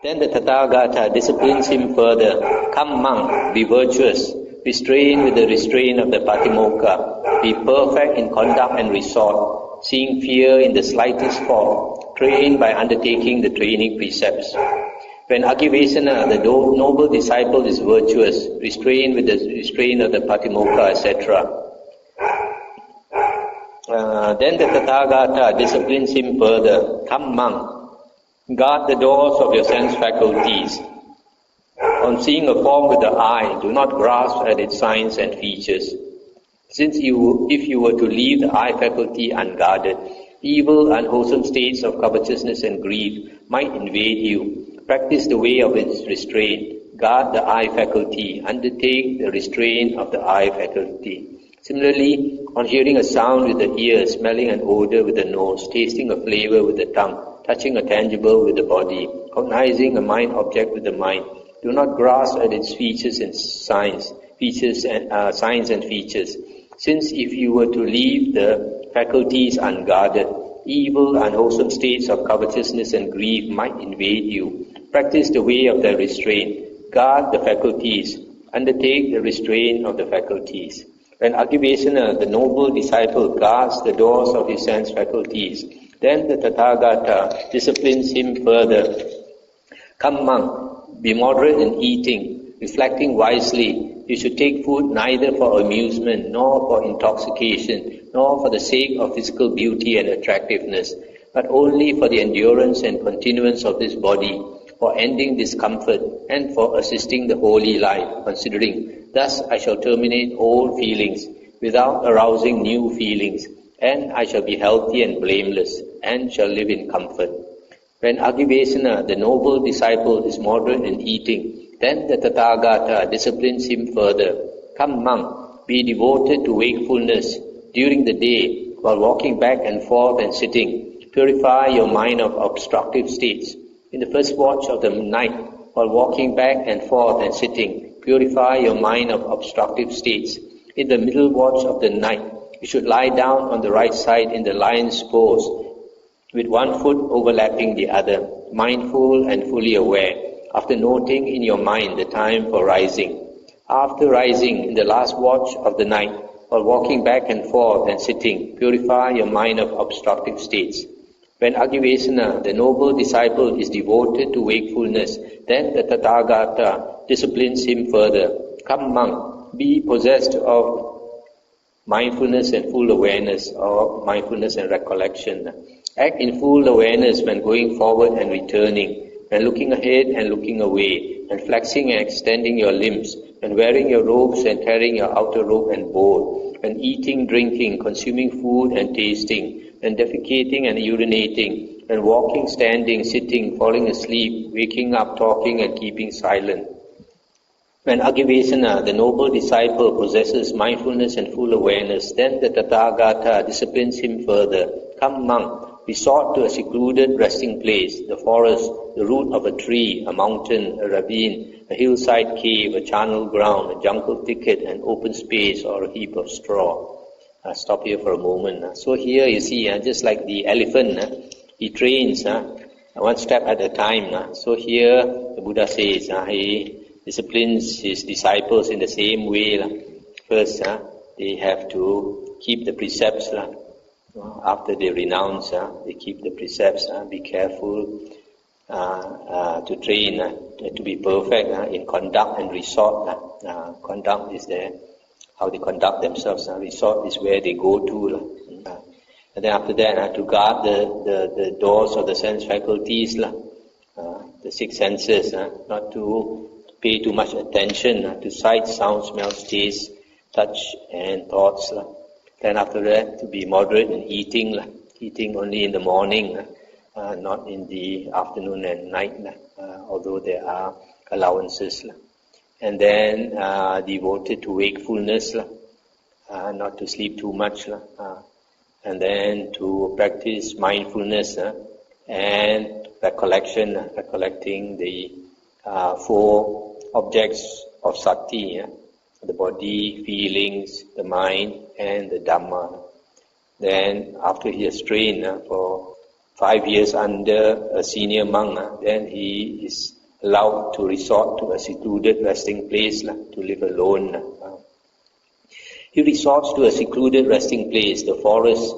Then the Tathagata disciplines him further. Come monk, be virtuous, restrain with the restraint of the Patimokkha, be perfect in conduct and resort, seeing fear in the slightest form, train by undertaking the training precepts. When Agivesana, the noble disciple, is virtuous, restrain with the restraint of the Patimokkha, etc. Then the Tathagata disciplines him further. Come monk, guard the doors of your sense faculties. On seeing a form with the eye, do not grasp at its signs and features. Since if you were to leave the eye faculty unguarded, evil, unwholesome states of covetousness and greed might invade you. Practice the way of its restraint. Guard the eye faculty. Undertake the restraint of the eye faculty. Similarly, on hearing a sound with the ear, smelling an odor with the nose, tasting a flavor with the tongue, touching a tangible with the body, cognizing a mind object with the mind, do not grasp at its features and signs, signs and features. Since if you were to leave the faculties unguarded, evil, unwholesome states of covetousness and grief might invade you. Practice the way of the restraint. Guard the faculties. Undertake the restraint of the faculties. When Agivesana, the noble disciple, guards the doors of his sense faculties, then the Tathagata disciplines him further. Come monk, be moderate in eating, reflecting wisely. You should take food neither for amusement, nor for intoxication, nor for the sake of physical beauty and attractiveness, but only for the endurance and continuance of this body, for ending discomfort, and for assisting the holy life, considering, thus I shall terminate old feelings, without arousing new feelings, and I shall be healthy and blameless, and shall live in comfort. When Agivesana, the noble disciple, is moderate in eating, then the Tathagata disciplines him further. Come monk, be devoted to wakefulness during the day, while walking back and forth and sitting. Purify your mind of obstructive states. In the first watch of the night, while walking back and forth and sitting, purify your mind of obstructive states. In the middle watch of the night, you should lie down on the right side in the lion's pose, with one foot overlapping the other, mindful and fully aware, after noting in your mind the time for rising. After rising in the last watch of the night, while walking back and forth and sitting, purify your mind of obstructive states. When Agivesana, the noble disciple, is devoted to wakefulness, then the Tathagata disciplines him further. Come monk, be possessed of mindfulness and full awareness, or mindfulness and recollection. Act in full awareness when going forward and returning, when looking ahead and looking away, when flexing and extending your limbs, when wearing your robes and tearing your outer robe and bowl, when eating, drinking, consuming food and tasting, when defecating and urinating, when walking, standing, sitting, falling asleep, waking up, talking and keeping silent. When Agivesana, the noble disciple, possesses mindfulness and full awareness, then the Tathagata disciplines him further. Come monk, resort to a secluded resting place, the forest, the root of a tree, a mountain, a ravine, a hillside cave, a charnel ground, a jungle thicket, an open space, or a heap of straw. Stop here for a moment. So here you see, just like the elephant, he trains one step at a time. So here the Buddha says he disciplines his disciples in the same way. First, they have to keep the precepts. After they renounce, they keep the precepts. Be careful to train to be perfect in conduct and resort. Conduct is there, how they conduct themselves. Resort is where they go to. And then after that, to guard the doors of the sense faculties, the six senses, not to pay too much attention to sight, sound, smells, taste, touch, and thoughts. Then after that, to be moderate in eating, eating only in the morning, not in the afternoon and night, although there are allowances. And then devoted to wakefulness, not to sleep too much, and then to practice mindfulness and recollecting the four objects of sati, the body, feelings, the mind, and the Dhamma. Then after he has trained for 5 years under a senior monk, then he is allowed to resort to a secluded resting place to live alone. He resorts to a secluded resting place, the forest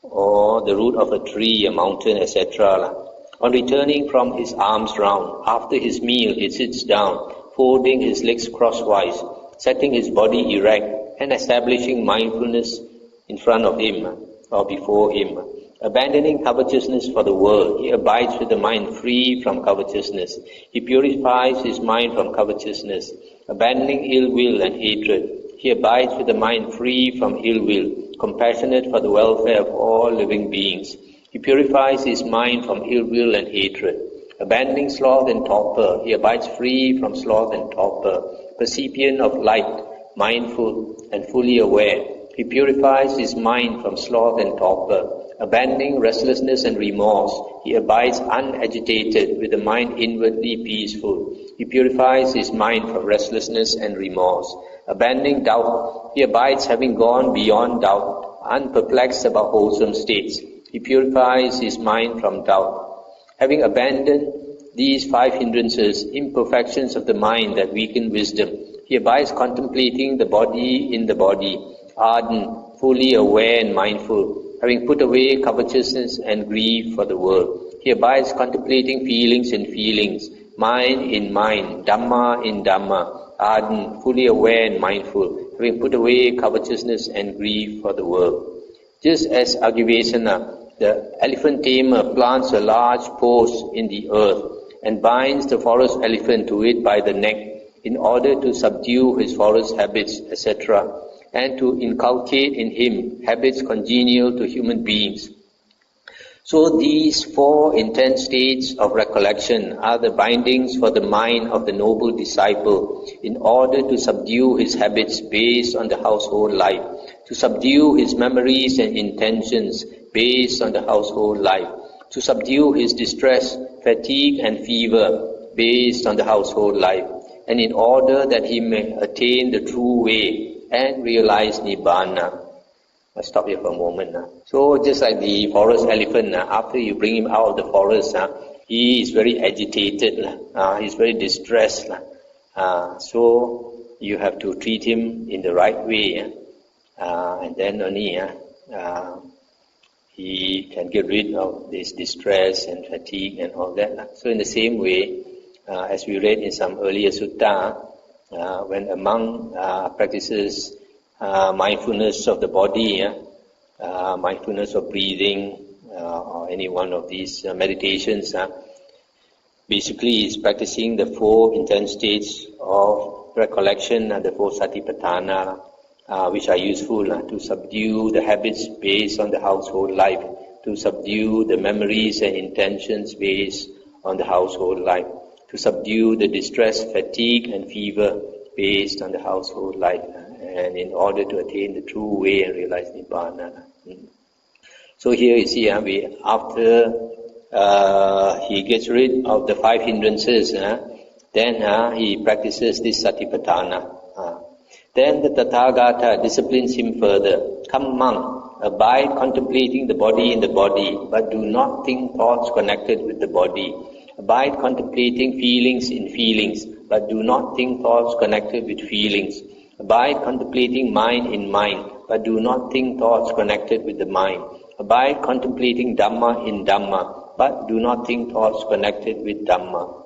or the root of a tree, a mountain, etc. On returning from his alms round, after his meal he sits down, folding his legs crosswise, setting his body erect and establishing mindfulness in front of him or before him. Abandoning covetousness for the world, he abides with the mind free from covetousness. He purifies his mind from covetousness. Abandoning ill will and hatred, he abides with the mind free from ill will, compassionate for the welfare of all living beings. He purifies his mind from ill will and hatred. Abandoning sloth and torpor, he abides free from sloth and torpor, percipient of light, mindful and fully aware. He purifies his mind from sloth and torpor. Abandoning restlessness and remorse, he abides unagitated with the mind inwardly peaceful. He purifies his mind from restlessness and remorse. Abandoning doubt, he abides having gone beyond doubt, unperplexed about wholesome states. He purifies his mind from doubt. Having abandoned these 5 hindrances, imperfections of the mind that weaken wisdom, he abides contemplating the body in the body, ardent, fully aware and mindful, having put away covetousness and grief for the world. He abides contemplating feelings in feelings, mind in mind, Dhamma in Dhamma, ardent, fully aware and mindful, having put away covetousness and grief for the world. Just as Agivesana, the elephant tamer, plants a large post in the earth and binds the forest elephant to it by the neck in order to subdue his forest habits, etc., and to inculcate in him habits congenial to human beings. So these 4 intense states of recollection are the bindings for the mind of the noble disciple in order to subdue his habits based on the household life, to subdue his memories and intentions based on the household life, to subdue his distress, fatigue and fever based on the household life, and in order that he may attain the true way and realize Nibbana. I'll stop here for a moment. So just like the forest elephant, after you bring him out of the forest, he is very agitated, he's very distressed. So you have to treat him in the right way, and then only he can get rid of this distress and fatigue and all that. So in the same way, as we read in some earlier sutta, when a monk practices mindfulness of the body, mindfulness of breathing, or any one of these meditations, basically is practicing the 4 intense states of recollection and the 4 satipatthana, which are useful to subdue the habits based on the household life, to subdue the memories and intentions based on the household life, to subdue the distress, fatigue and fever based on the household life, and in order to attain the true way and realize Nibbana. So here you see, after he gets rid of the 5 hindrances, then he practices this satipatthana. Then the Tathagata disciplines him further. Come monk, abide contemplating the body in the body, but do not think thoughts connected with the body. Abide contemplating feelings in feelings, but do not think thoughts connected with feelings. Abide contemplating mind in mind, but do not think thoughts connected with the mind. Abide contemplating Dhamma in Dhamma, but do not think thoughts connected with Dhamma.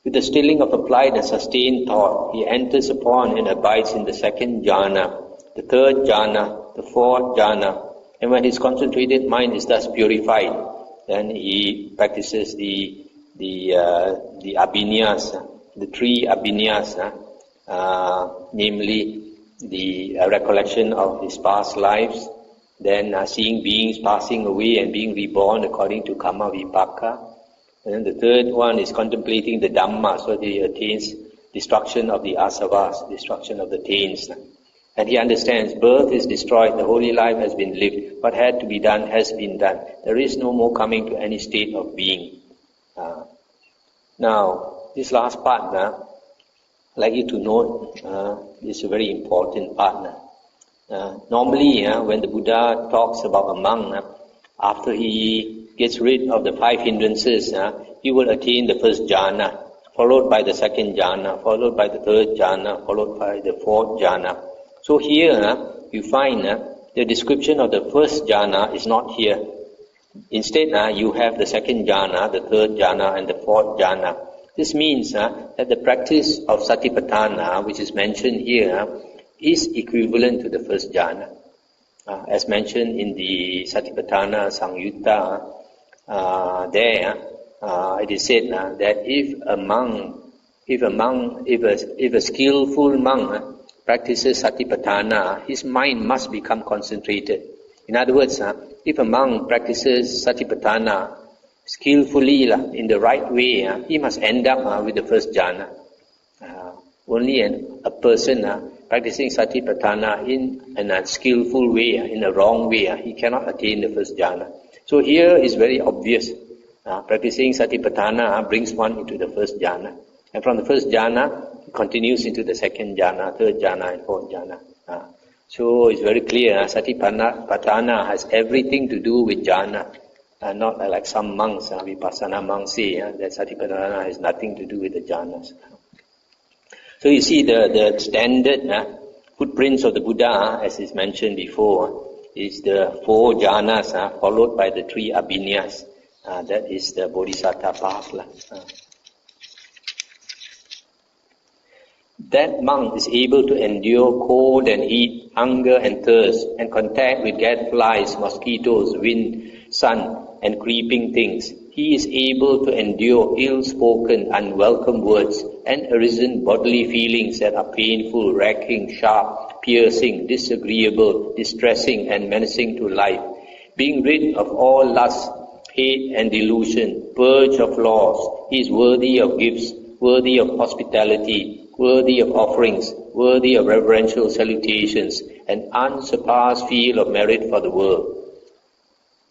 With the stilling of applied and sustained thought, he enters upon and abides in the 2nd jhana, the 3rd jhana, the 4th jhana, and when his concentrated mind is thus purified, then he practices the abhinyas, the 3 abhinyas, namely the recollection of his past lives, then seeing beings passing away and being reborn according to karma vipaka. And then the 3rd one is contemplating the Dhamma, so that he attains destruction of the asavas, destruction of the taints. And he understands birth is destroyed, the holy life has been lived, what had to be done has been done. There is no more coming to any state of being. Now, this last part, I'd like you to note, is a very important part. Normally, when the Buddha talks about a monk, After he gets rid of the 5 hindrances, he will attain the first jhana, followed by the second jhana, followed by the third jhana, followed by the fourth jhana. So here you find the description of the first jhana is not here. Instead, you have the second jhana, the third jhana, and the fourth jhana. This means that the practice of satipatthana, which is mentioned here, is equivalent to the first jhana. As mentioned in the Satipatthana Sangyutta, it is said that if a skillful monk practices Satipatthana, his mind must become concentrated. In other words, if a monk practices Satipatthana skillfully in the right way, he must end up with the first jhana. Only a person practicing Satipatthana in a skillful way, in a wrong way, he cannot attain the first jhana. So here is very obvious. Practicing Satipatthana brings one into the first jhana. And from the first jhana, it continues into the second jhana, third jhana, and fourth jhana. So it's very clear, Satipatthana has everything to do with jhana. Not like some monks, Vipassana monks say that Satipatthana has nothing to do with the jhanas. So you see the standard footprints of the Buddha, as is mentioned before, is the 4 jhanas followed by the 3 abhinyas. That is the Bodhisattva path. That monk is able to endure cold and heat, hunger and thirst, and contact with gadflies, mosquitoes, wind, sun, and creeping things. He is able to endure ill-spoken, unwelcome words and arisen bodily feelings that are painful, racking, sharp, piercing, disagreeable, distressing, and menacing to life. Being rid of all lust, hate, and delusion, purge of laws, he is worthy of gifts, worthy of hospitality, worthy of offerings, worthy of reverential salutations, and unsurpassed field of merit for the world.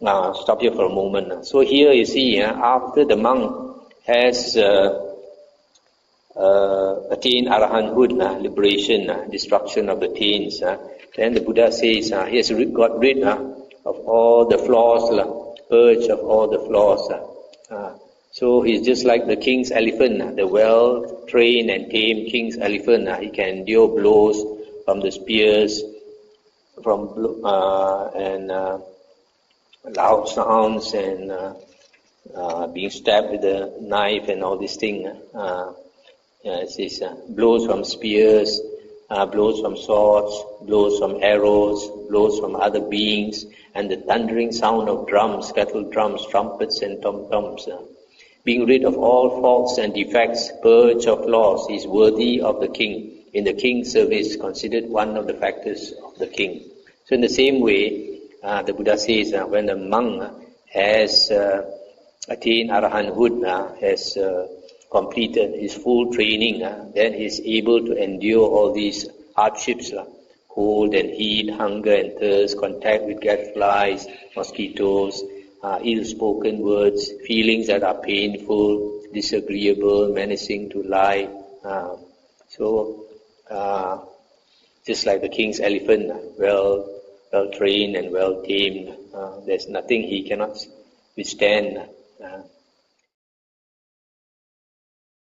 Now, stop here for a moment. So here you see, after the monk has attained arahanthood, liberation, destruction of the taints, then the Buddha says he has got rid of all the flaws, purge of all the flaws. So he's just like the king's elephant, the well-trained and tamed king's elephant. He can endure blows from the spears, and loud sounds, and being stabbed with a knife and all these things. It says blows from spears, blows from swords, blows from arrows, blows from other beings, and the thundering sound of drums, kettle drums, trumpets, and tom-toms. Being rid of all faults and defects, purge of laws, is worthy of the king. In the king's service, considered one of the factors of the king. So in the same way, the Buddha says when the monk has attained arahanthood, has completed his full training, then he is able to endure all these hardships, cold and heat, hunger and thirst, contact with gadflies, mosquitoes, ill-spoken words, feelings that are painful, disagreeable, menacing to life. Just like the king's elephant, well-trained and well-tamed, there's nothing he cannot withstand.